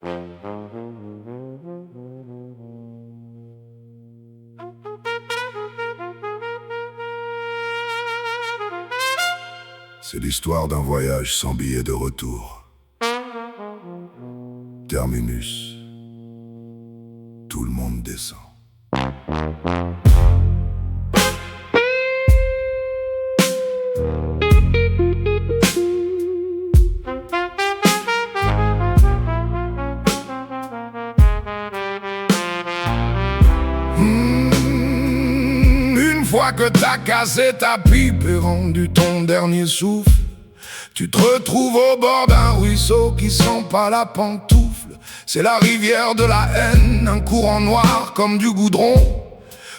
C'est l'histoire d'un voyage sans billet de retour. Terminus. Tout le monde descend. Une fois que t'as cassé ta pipe et rendu ton dernier souffle, tu te retrouves au bord d'un ruisseau qui sent pas la pantoufle. C'est la rivière de la haine, un courant noir comme du goudron.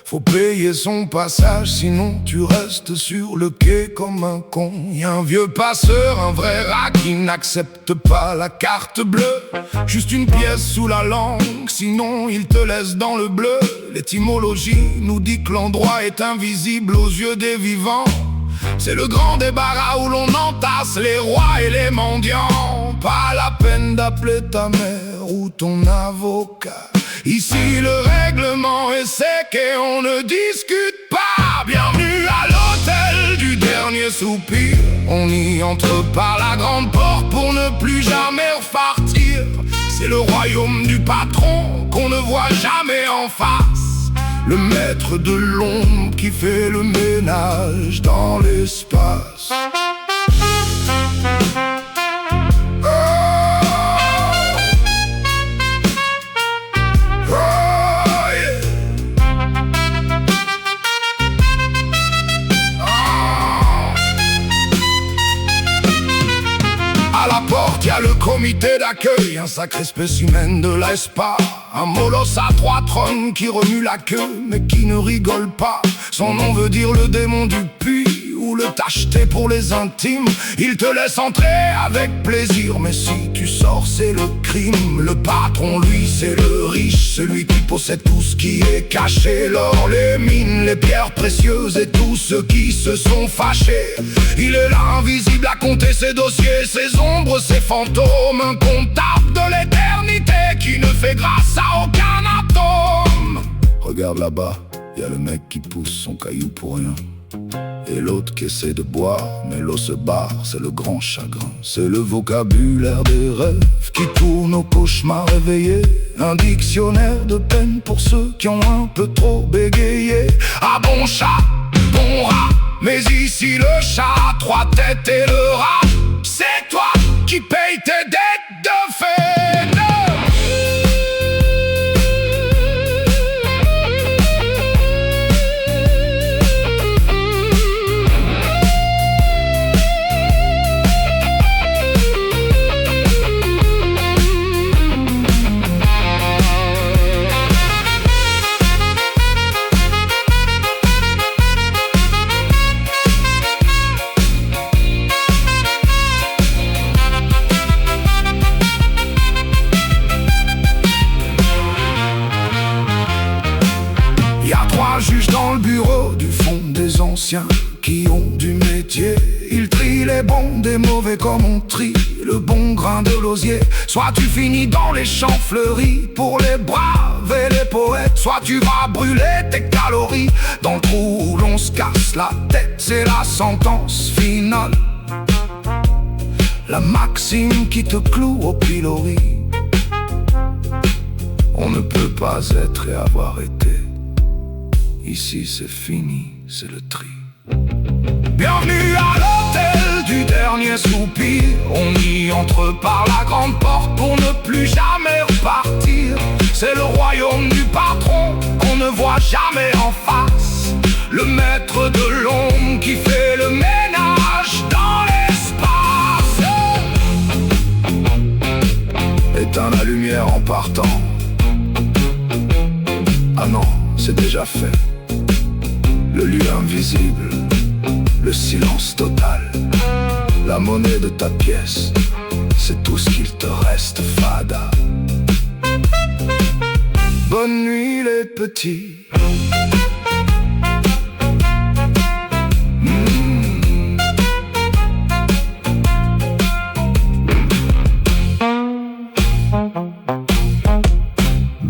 Faut payer son passage, sinon tu restes sur le quai comme un con. Y'a un vieux passeur, un vrai rat qui n'accepte pas la carte bleue. Juste une pièce sous la langue, sinon il te laisse dans le bleu. L'étymologie nous dit que l'endroit est invisible aux yeux des vivants. C'est le grand débarras où l'on entasse les rois et les mendiants. Pas la peine d'appeler ta mère ou ton avocat. Ici le règlement est sec et on ne discute pas. Bienvenue à l'hôtel du dernier soupir. On y entre par la grande porte pour ne plus jamais repartir. C'est le royaume du patron qu'on ne voit jamais en face. Le maître de l'ombre qui fait le ménage dans l'espace. À la porte, y'a le comité d'accueil, un sacré spécimen de l'ESPA. Un molosse à 3 trônes qui remue la queue, mais qui ne rigole pas. Son nom veut dire le démon du puits, ou le tacheté pour les intimes. Il te laisse entrer avec plaisir, mais si tu sors, c'est le crime. Le patron, lui, c'est le riche, celui qui possède tout ce qui est caché. L'or, les mines, les pierres précieuses et tous ceux qui se sont fâchés. Il est là, invisible, à compter ses dossiers, ses ombres, ses fantômes. Un comptable de l'éternité qui ne fait grâce à aucun atome. Regarde là-bas, y'a le mec qui pousse son caillou pour rien. Et l'autre qui essaie de boire, mais l'eau se barre, c'est le grand chagrin. C'est le vocabulaire des rêves qui tourne au cauchemar réveillé. Un dictionnaire de peine pour ceux qui ont un peu trop bégayé. Ah bon chat, bon rat, mais ici le chat a 3 têtes et le rat, c'est toi qui payes tes dettes de fait. Juges dans le bureau du fond des anciens qui ont du métier. Ils trient les bons des mauvais comme on trie le bon grain de l'osier. Soit tu finis dans les champs fleuris pour les braves et les poètes, soit tu vas brûler tes calories dans le trou où l'on se casse la tête. C'est la sentence finale, la maxime qui te cloue au pilori. On ne peut pas être et avoir été. Ici c'est fini, c'est le tri. Bienvenue à l'hôtel du dernier soupir. On y entre par la grande porte pour ne plus jamais repartir. C'est le royaume du patron qu'on ne voit jamais en face. Le maître de l'ombre qui fait le ménage dans l'espace. Éteins la lumière en partant. Ah non, c'est déjà fait. Le lieu invisible, le silence total. La monnaie de ta pièce, c'est tout ce qu'il te reste, fada. Bonne nuit les petits.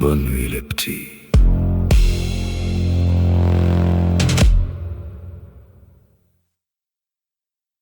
Bonne nuit les petits.